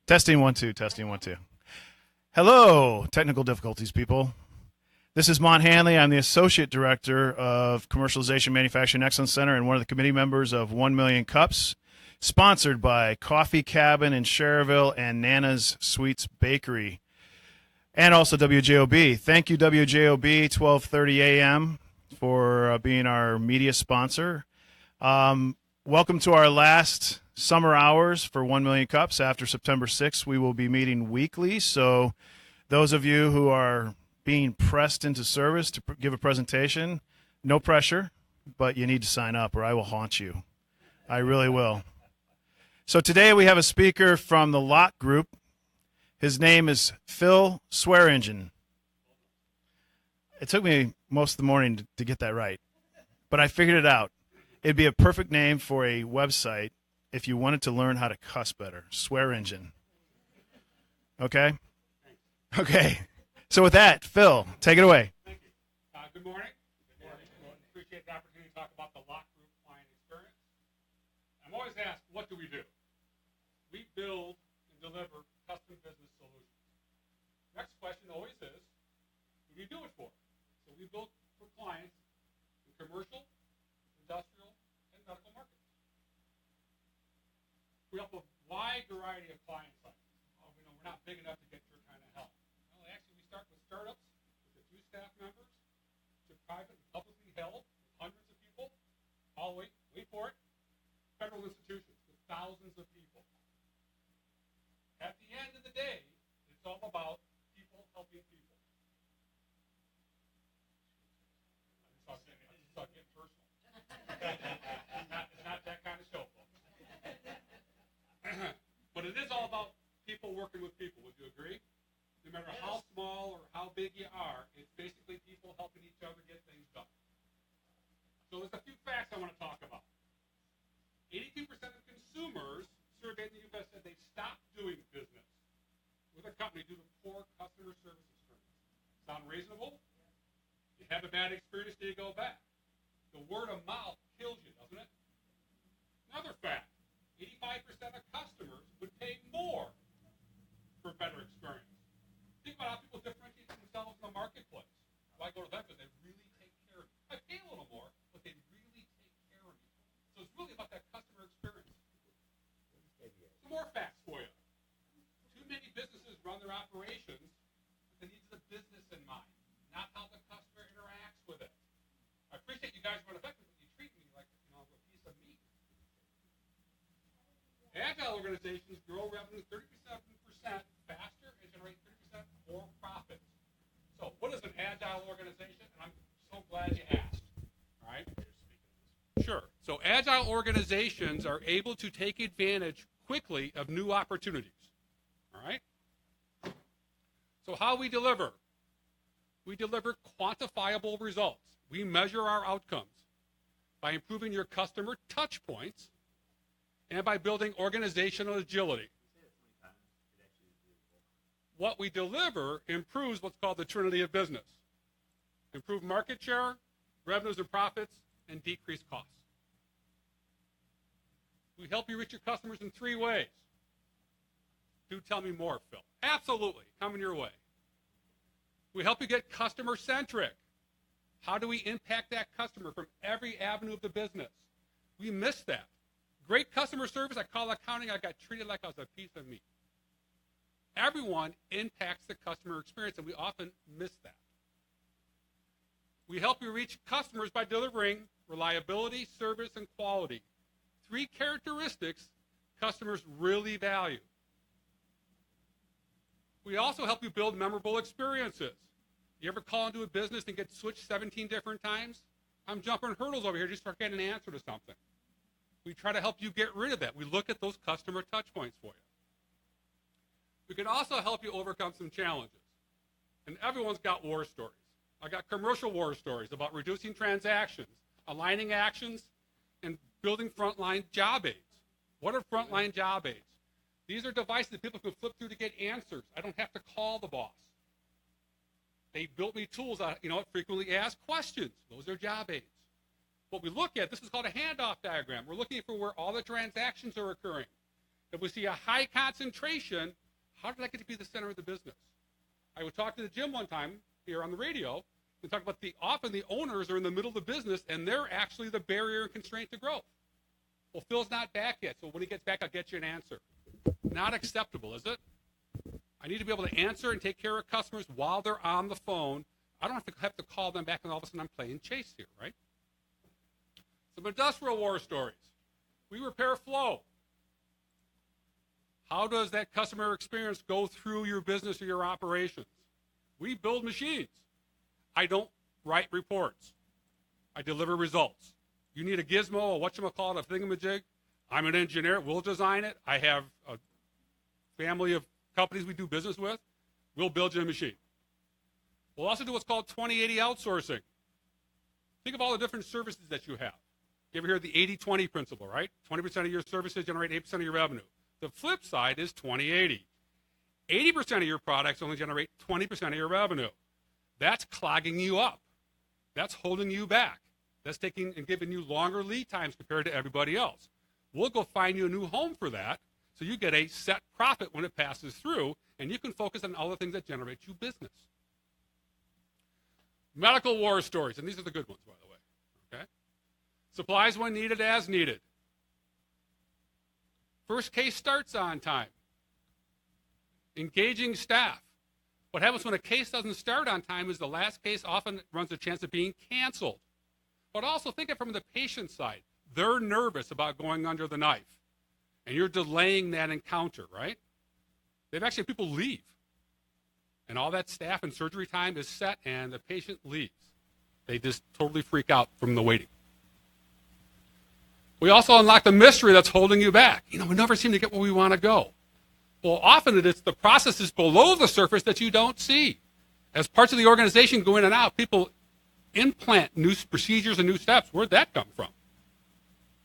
Testing 1 2, testing 1 2. Hello, technical difficulties, people. This is Mont Hanley. I'm the Associate Director of Commercialization Manufacturing Excellence Center and one of the committee members of 1 Million Cups, sponsored by Coffee Cabin in Cherville and Nana's Sweets Bakery, and also WJOB. Thank you, WJOB 1230 AM, for being our media sponsor. Welcome to our last summer hours for 1 Million Cups. After September 6th, we will be meeting weekly. So those of you who are being pressed into service to give a presentation, no pressure, but you need to sign up or I will haunt you. I really will. So today we have a speaker from the LoC group. His name is Phil Swearingen. It took me most of the morning to get that right, but I figured it out. It'd be a perfect name for a website if you wanted to learn how to cuss better. Swearingen. Okay? Okay. So with that, Phil, take it away. Thank you. Good morning. Good morning. Appreciate the opportunity to talk about the LoC group client experience. I'm always asked, what do? We build and deliver custom business solutions. Next question always is, who do you do it for? So we build for clients in commercial, industrial, and medical markets. We help a wide variety of client sizes. We're not big enough to get your kind of help. Well, actually, we start with startups with a few staff members to private and publicly held with hundreds of people, all the way, wait for it, federal institutions with thousands of people. At the end of the day, it's all about people helping people. I just saw it getting personal. It's not that kind of show, folks. But it is all about people working with people. Would you agree? No matter how small or how big you are, it's basically people helping each other get things done. So there's a few facts I want to talk about. 82% of consumers surveyed in the U.S. said they stopped doing business with a company due to poor customer service experience. Sound reasonable? You have a bad experience, do you go back? The word of mouth kills you, doesn't it? Another fact, 85% of customers would pay more for a better experience. Think about how people differentiate themselves in the marketplace. Why go to them? Because they really take care of you. I pay a little more, but they really take care of you. So it's really about that customer experience. Some more facts for you. Too many businesses run their operations with the needs of the business in mind, not how the customer interacts with it. I appreciate you guys run effective, but you treat me like a piece of meat. Agile organizations grow revenue 37% faster and generate 30% more profits. So what is an agile organization? And I'm so glad you asked. All right? Sure. So agile organizations are able to take advantage quickly of new opportunities. All right? So how we deliver? We deliver quantifiable results. We measure our outcomes by improving your customer touch points and by building organizational agility. What we deliver improves what's called the Trinity of business. Improve market share, revenues and profits, and decrease costs. We help you reach your customers in 3 ways. Do tell me more, Phil. Absolutely. Coming your way. We help you get customer-centric. How do we impact that customer from every avenue of the business? We miss that. Great customer service, I call accounting, I got treated like I was a piece of meat. Everyone impacts the customer experience, and we often miss that. We help you reach customers by delivering reliability, service, and quality. 3 characteristics customers really value. We also help you build memorable experiences. You ever call into a business and get switched 17 different times? I'm jumping hurdles over here just to get an answer to something. We try to help you get rid of that. We look at those customer touch points for you. We can also help you overcome some challenges. And everyone's got war stories. I got commercial war stories about reducing transactions, aligning actions, and building frontline job aids. What are frontline job aids? These are devices that people can flip through to get answers. I don't have to call the boss. They built me tools that, frequently asked questions. Those are job aids. What we look at, this is called a handoff diagram. We're looking for where all the transactions are occurring. If we see a high concentration, how did I get to be the center of the business? I was talking to Jim one time here on the radio. We talked about often the owners are in the middle of the business, and they're actually the barrier and constraint to growth. Well, Phil's not back yet, so when he gets back, I'll get you an answer. Not acceptable, is it? I need to be able to answer and take care of customers while they're on the phone. I don't have to call them back, and all of a sudden I'm playing chase here, right? Some industrial war stories. We repair flow. How does that customer experience go through your business or your operations? We build machines. I don't write reports. I deliver results. You need a gizmo, a whatchamacallit, a thingamajig. I'm an engineer. We'll design it. I have a family of companies we do business with. We'll build you a machine. We'll also do what's called 20/80 outsourcing. Think of all the different services that you have. You ever hear the 80-20 principle, right? 20% of your services generate 8% of your revenue. The flip side is 20/80. 80% of your products only generate 20% of your revenue. That's clogging you up. That's holding you back. That's taking and giving you longer lead times compared to everybody else. We'll go find you a new home for that, so you get a set profit when it passes through, and you can focus on all the things that generate you business. Medical war stories, and these are the good ones, by the way. Okay? Supplies when needed, as needed. First case starts on time. Engaging staff. What happens when a case doesn't start on time is the last case often runs a chance of being canceled. But also think of it from the patient side. They're nervous about going under the knife, and you're delaying that encounter, right? They've actually had people leave, and all that staff and surgery time is set, and the patient leaves. They just totally freak out from the waiting. We also unlock the mystery that's holding you back. We never seem to get where we want to go. Well, often it's the processes below the surface that you don't see. As parts of the organization go in and out, people implant new procedures and new steps. Where'd that come from?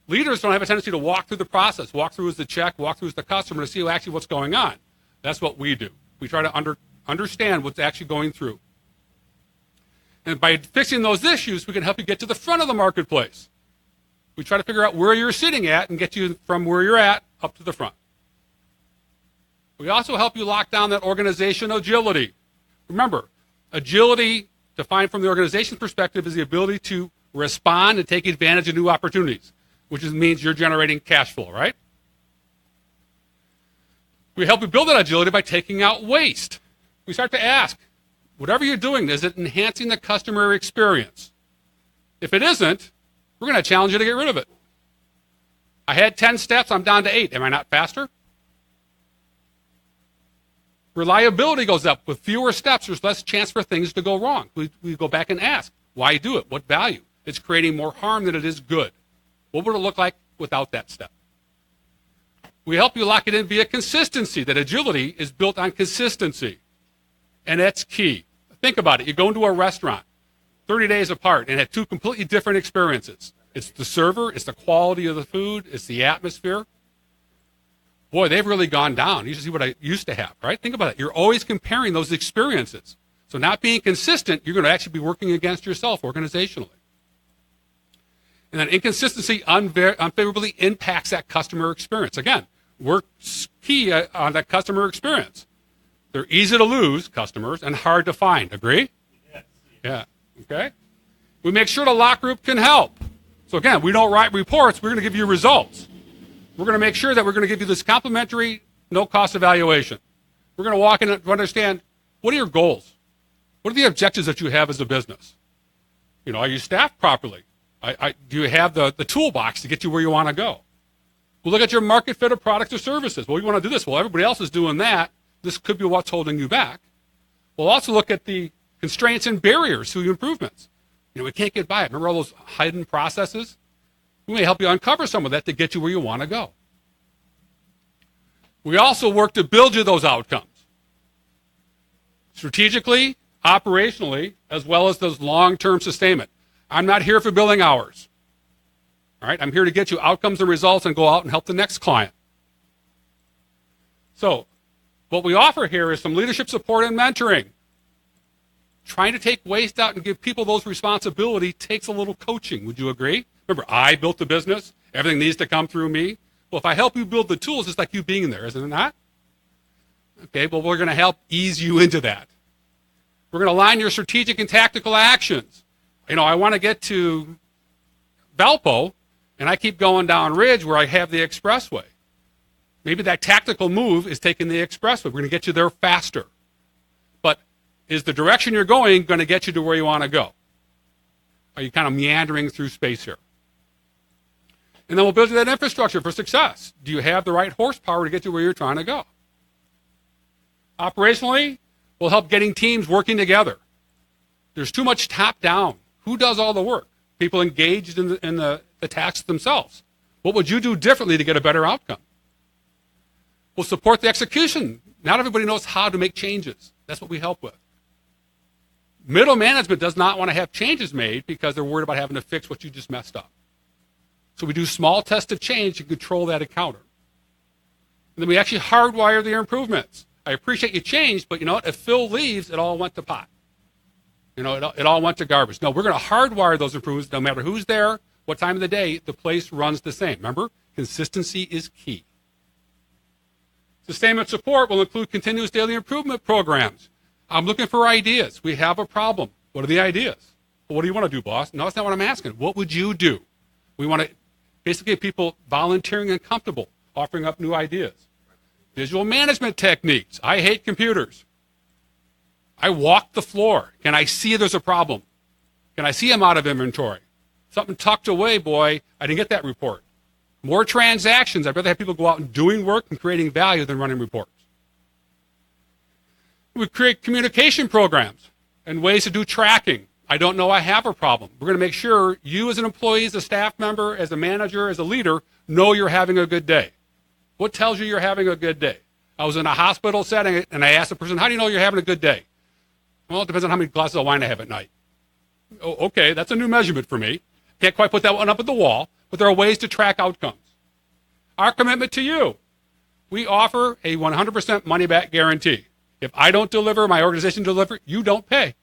Leaders don't have a tendency to walk through the process, walk through as the check, walk through as the customer to see actually what's going on. That's what we do. We try to understand what's actually going through. And by fixing those issues, we can help you get to the front of the marketplace. We try to figure out where you're sitting at and get you from where you're at up to the front. We also help you lock down that organizational agility. Remember, agility, defined from the organization's perspective, is the ability to respond and take advantage of new opportunities, which means you're generating cash flow, right? We help you build that agility by taking out waste. We start to ask, whatever you're doing, is it enhancing the customer experience? If it isn't, we're going to challenge you to get rid of it. I had 10 steps, I'm down to 8. Am I not faster? Reliability goes up. With fewer steps, there's less chance for things to go wrong. We go back and ask, why do it? What value? It's creating more harm than it is good. What would it look like without that step? We help you lock it in via consistency. That agility is built on consistency. And that's key. Think about it. You go into a restaurant 30 days apart and have two completely different experiences. It's the server, it's the quality of the food, it's the atmosphere. Boy, they've really gone down. You should see what I used to have, right? Think about it. You're always comparing those experiences. So not being consistent, you're going to actually be working against yourself organizationally. And then inconsistency unfavorably impacts that customer experience. Again, we're key on that customer experience. They're easy to lose, customers, and hard to find. Agree? Yes. Yeah. Okay? We make sure the LoC group can help. So again, we don't write reports. We're going to give you results. We're going to make sure that we're going to give you this complimentary, no-cost evaluation. We're going to walk in and understand, what are your goals? What are the objectives that you have as a business? Are you staffed properly? Do you have the toolbox to get you where you want to go? We'll look at your market fit of products or services. Well, we want to do this. Well, everybody else is doing that. This could be what's holding you back. We'll also look at the constraints and barriers to improvements. We can't get by it. Remember all those hidden processes? We may help you uncover some of that to get you where you want to go. We also work to build you those outcomes. Strategically, operationally, as well as those long-term sustainment. I'm not here for billing hours. All right? I'm here to get you outcomes and results and go out and help the next client. So, what we offer here is some leadership support and mentoring. Trying to take waste out and give people those responsibility takes a little coaching. Would you agree? Remember, I built the business. Everything needs to come through me. Well, if I help you build the tools, it's like you being there, isn't it not? Okay, well, we're going to help ease you into that. We're going to align your strategic and tactical actions. I want to get to Valpo, and I keep going down Ridge where I have the expressway. Maybe that tactical move is taking the expressway. We're going to get you there faster. But is the direction you're going to get you to where you want to go? Are you kind of meandering through space here? And then we'll build you that infrastructure for success. Do you have the right horsepower to get you where you're trying to go? Operationally, we'll help getting teams working together. There's too much top-down. Who does all the work? People engaged in the tasks themselves. What would you do differently to get a better outcome? We'll support the execution. Not everybody knows how to make changes. That's what we help with. Middle management does not want to have changes made because they're worried about having to fix what you just messed up. So we do small tests of change and control that encounter. And then we actually hardwire the improvements. I appreciate you changed, but you know what? If Phil leaves, it all went to pot. It all went to garbage. No, we're going to hardwire those improvements no matter who's there, what time of the day, the place runs the same. Remember, consistency is key. Sustainment support will include continuous daily improvement programs. I'm looking for ideas. We have a problem. What are the ideas? Well, what do you want to do, boss? No, that's not what I'm asking. What would you do? We want to basically get people volunteering and comfortable, offering up new ideas. Visual management techniques. I hate computers. I walk the floor. Can I see there's a problem? Can I see I'm out of inventory? Something tucked away, boy. I didn't get that report. More transactions. I'd rather have people go out and doing work and creating value than running reports. We create communication programs and ways to do tracking. I don't know I have a problem. We're going to make sure you as an employee, as a staff member, as a manager, as a leader, know you're having a good day. What tells you you're having a good day? I was in a hospital setting, and I asked the person, how do you know you're having a good day? Well, it depends on how many glasses of wine I have at night. Oh, okay, that's a new measurement for me. Can't quite put that one up at the wall, but there are ways to track outcomes. Our commitment to you. We offer a 100% money-back guarantee. If I don't deliver, my organization deliver, you don't pay.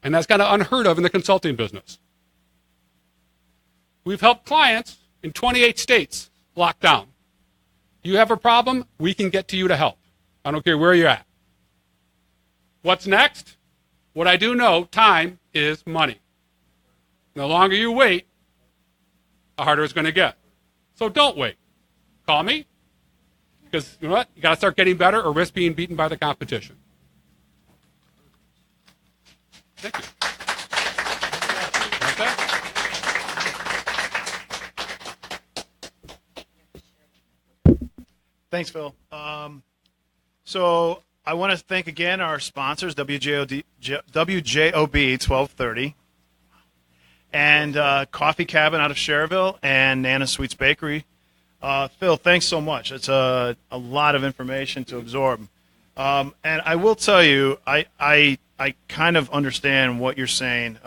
And that's kind of unheard of in the consulting business. We've helped clients in 28 states lock down. You have a problem, we can get to you to help. I don't care where you're at. What's next? What I do know, time is money. The longer you wait, the harder it's going to get. So don't wait. Call me. Because you know what? You got to start getting better or risk being beaten by the competition. Thank you. Thanks, Phil. So I want to thank again our sponsors, WJOB 1230, and Coffee Cabin out of Cherville, and Nana Sweets Bakery. Phil, thanks so much. It's a lot of information to absorb. And I will tell you, I kind of understand what you're saying.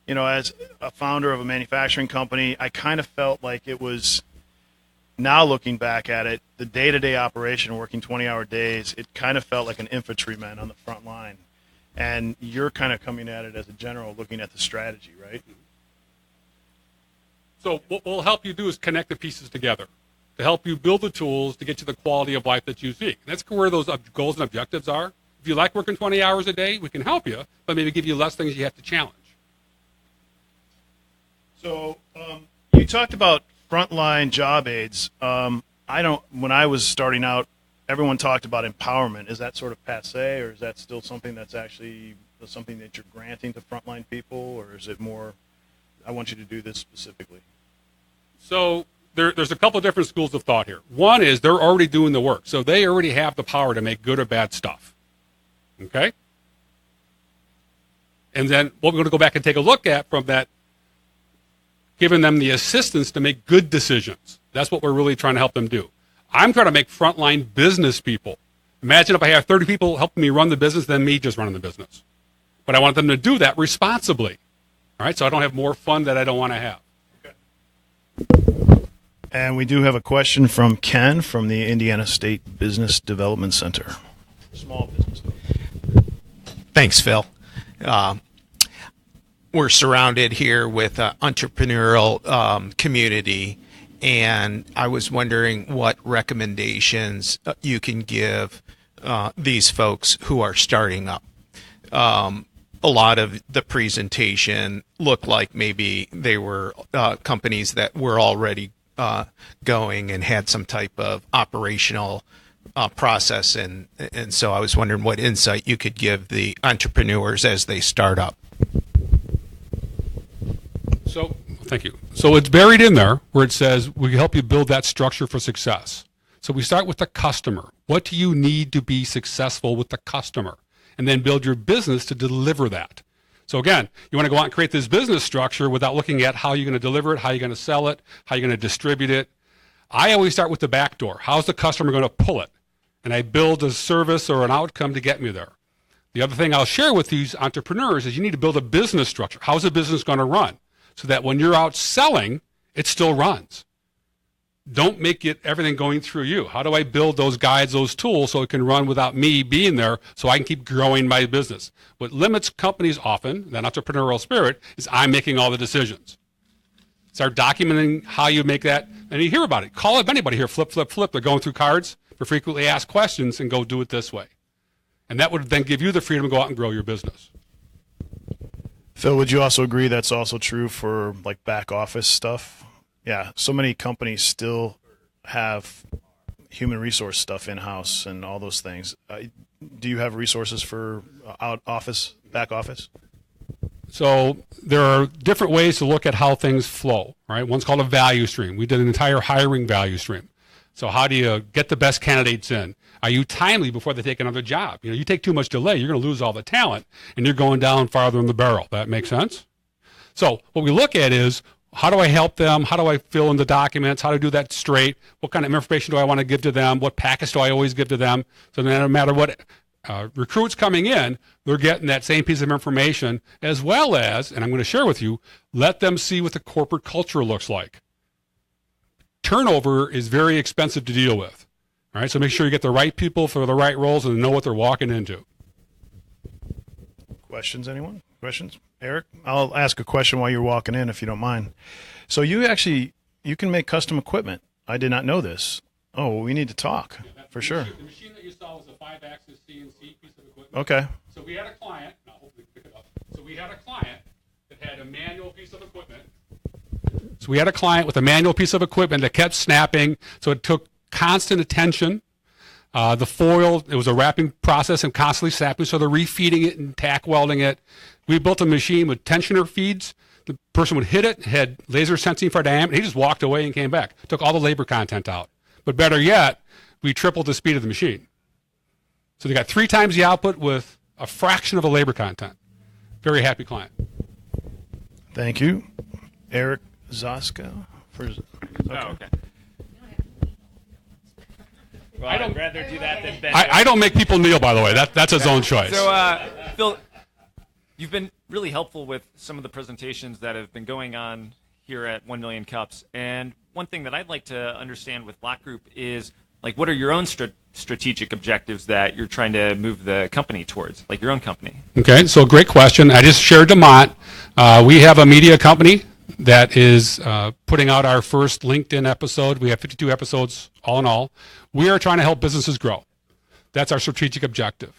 As a founder of a manufacturing company, I kind of felt like it was, now looking back at it, the day-to-day operation, working 20-hour days, it kind of felt like an infantryman on the front line. And you're kind of coming at it as a general, looking at the strategy, right? So what we'll help you do is connect the pieces together to help you build the tools to get you the quality of life that you seek. And that's where those goals and objectives are. If you like working 20 hours a day, we can help you, but maybe give you less things you have to challenge. So you talked about frontline job aids. When I was starting out, everyone talked about empowerment. Is that sort of passé, or is that still something that's actually something that you're granting to frontline people, or is it more, I want you to do this specifically? So there's a couple of different schools of thought here. One is they're already doing the work, so they already have the power to make good or bad stuff. Okay? And then what we're going to go back and take a look at from that, giving them the assistance to make good decisions. That's what we're really trying to help them do. I'm trying to make frontline business people. Imagine if I have 30 people helping me run the business than me just running the business. But I want them to do that responsibly. All right, so I don't have more fun that I don't want to have. Okay. And we do have a question from Ken from the Indiana State Business Development Center. Small business. Thanks, Phil. We're surrounded here with an entrepreneurial community, and I was wondering what recommendations you can give these folks who are starting up. A lot of the presentation looked like maybe they were companies that were already going and had some type of operational process, and so I was wondering what insight you could give the entrepreneurs as they start up. So, thank you. So it's buried in there where it says we help you build that structure for success. So we start with the customer. What do you need to be successful with the customer? And then build your business to deliver that. So again, you want to go out and create this business structure without looking at how you're going to deliver it, how you're going to sell it, how you're going to distribute it. I always start with the back door. How's the customer going to pull it? And I build a service or an outcome to get me there. The other thing I'll share with these entrepreneurs is you need to build a business structure. How's the business going to run? So that when you're out selling, it still runs. Don't make it everything going through you. How do I build those guides, those tools, so it can run without me being there so I can keep growing my business? What limits companies often, that entrepreneurial spirit, is I'm making all the decisions. Start documenting how you make that, and you hear about it. Call up anybody here, flip. They're going through cards for frequently asked questions and go do it this way. And that would then give you the freedom to go out and grow your business. Phil, would you also agree that's also true for like back office stuff? Yeah, so many companies still have human resource stuff in-house and all those things. Do you have resources for back office? So there are different ways to look at how things flow, right? One's called a value stream. We did an entire hiring value stream. So how do you get the best candidates in? Are you timely before they take another job? You take too much delay, you're going to lose all the talent, and you're going down farther in the barrel. That makes sense? So what we look at is, how do I help them? How do I fill in the documents? How to do that straight? What kind of information do I want to give to them? What package do I always give to them? So no matter what recruits coming in, they're getting that same piece of information, as well as, and I'm going to share with you, let them see what the corporate culture looks like. Turnover is very expensive to deal with. All right, so make sure you get the right people for the right roles and know what they're walking into. Questions, anyone? Questions? Eric, I'll ask a question while you're walking in, if you don't mind. So you can make custom equipment. I did not know this. Oh, well, we need to talk, for sure. The machine that you saw was a 5-axis CNC piece of equipment. Okay. So we had a client, now hopefully pick it up. So we had a client that had a manual piece of equipment. So we had a client with a manual piece of equipment that kept snapping, so it took constant attention. The foil, it was a wrapping process and constantly snapping, so they're refeeding it and tack welding it. We built a machine with tensioner feeds. The person would hit it, had laser sensing for diameter. He just walked away and came back. Took all the labor content out. But better yet, we tripled the speed of the machine. So they got 3 times the output with a fraction of the labor content. Very happy client. Thank you. Eric Zoska. Okay. Oh, okay. Well, I'd rather do that than bend. I don't make people kneel, by the way. That's his own choice. So, Phil, you've been really helpful with some of the presentations that have been going on here at 1 Million Cups. And one thing that I'd like to understand with Black Group is, like, what are your own strategic objectives that you're trying to move the company towards, like your own company? Okay, so great question. I just shared to Mont. We have a media company that is putting out our first LinkedIn episode. We have 52 episodes all in all. We are trying to help businesses grow. That's our strategic objective.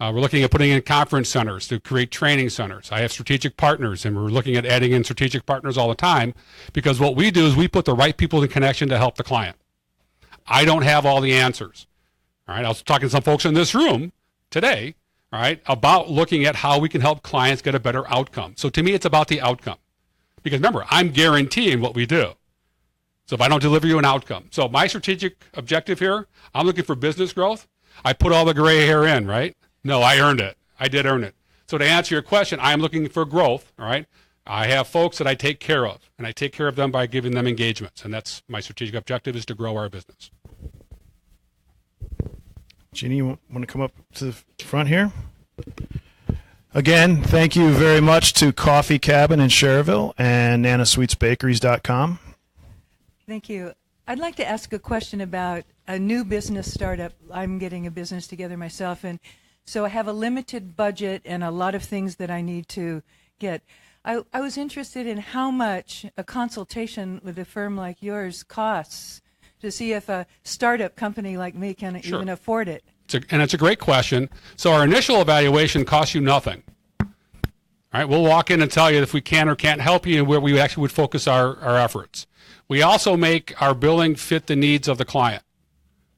We're looking at putting in conference centers to create training centers. I have strategic partners, and we're looking at adding in strategic partners all the time, because what we do is we put the right people in connection to help the client. I don't have all the answers. All right, I was talking to some folks in this room today, all right, about looking at how we can help clients get a better outcome. So to me, it's about the outcome. Because remember, I'm guaranteeing what we do. So if I don't deliver you an outcome. So my strategic objective here, I'm looking for business growth. I put all the gray hair in, right? No, I earned it. I did earn it. So to answer your question, I'm looking for growth, all right? I have folks that I take care of, and I take care of them by giving them engagements, and that's my strategic objective, is to grow our business. Jeannie, you want to come up to the front here? Again, thank you very much to Coffee Cabin in Cherville and NanaSweetsBakeries.com. Thank you. I'd like to ask a question about a new business startup. I'm getting a business together myself, and so I have a limited budget and a lot of things that I need to get. I was interested in how much a consultation with a firm like yours costs to see if a startup company like me can Sure. even afford it. It's a great question. So our initial evaluation costs you nothing. All right, we'll walk in and tell you if we can or can't help you and where we actually would focus our efforts. We also make our billing fit the needs of the client.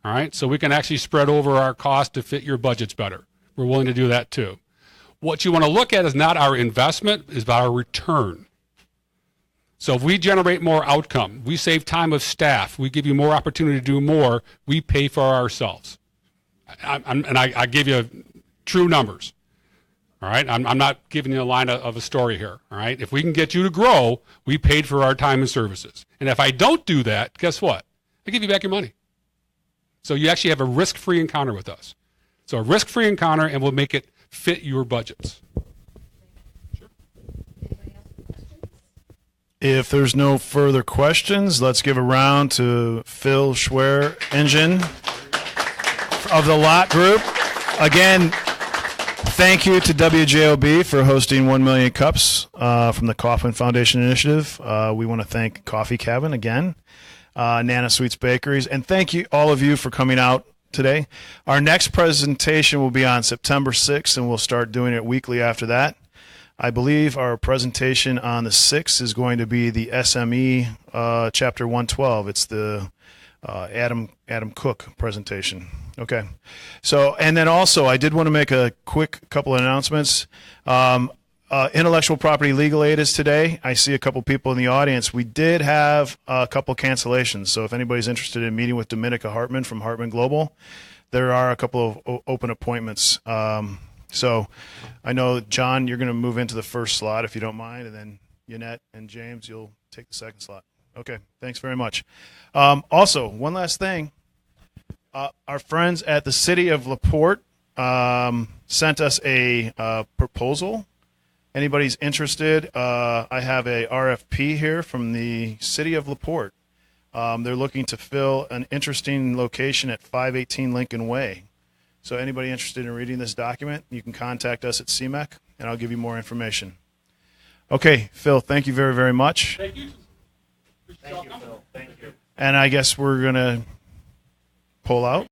All right, so we can actually spread over our cost to fit your budgets better. We're willing to do that too. What you want to look at is not our investment, is about our return. So if we generate more outcome, we save time of staff, we give you more opportunity to do more, we pay for ourselves. I give you true numbers. All right, I'm not giving you a line of a story here. All right, if we can get you to grow, we paid for our time and services. And if I don't do that, guess what? I give you back your money. So you actually have a risk-free encounter with us. So a risk-free encounter, and we'll make it fit your budgets. If there's no further questions, let's give a round to Phil Swearingen of the LoC Group. Again, thank you to WJOB for hosting 1 Million Cups from the Kauffman Foundation Initiative. We want to thank Coffee Cabin again, Nana Sweets Bakeries, and thank you all of you for coming out today. Our next presentation will be on September 6th, and we'll start doing it weekly after that. I believe our presentation on the 6th is going to be the SME Chapter 112. It's the Adam Cook presentation. Okay. So, and then also, I did want to make a quick couple of announcements. Intellectual property legal aid is today. I see a couple people in the audience. We did have a couple cancellations. So if anybody's interested in meeting with Dominica Hartman from Hartman Global, there are a couple of open appointments. So I know, John, you're going to move into the first slot if you don't mind, and then Yannette and James, you'll take the second slot. Okay, thanks very much. Also, one last thing. Our friends at the City of LaPorte sent us a proposal. Anybody's interested? I have a RFP here from the City of LaPorte. They're looking to fill an interesting location at 518 Lincoln Way. So anybody interested in reading this document, you can contact us at CMEC, and I'll give you more information. Okay, Phil, thank you very, very much. Thank you. Thank you, Phil. And I guess we're going to pull out.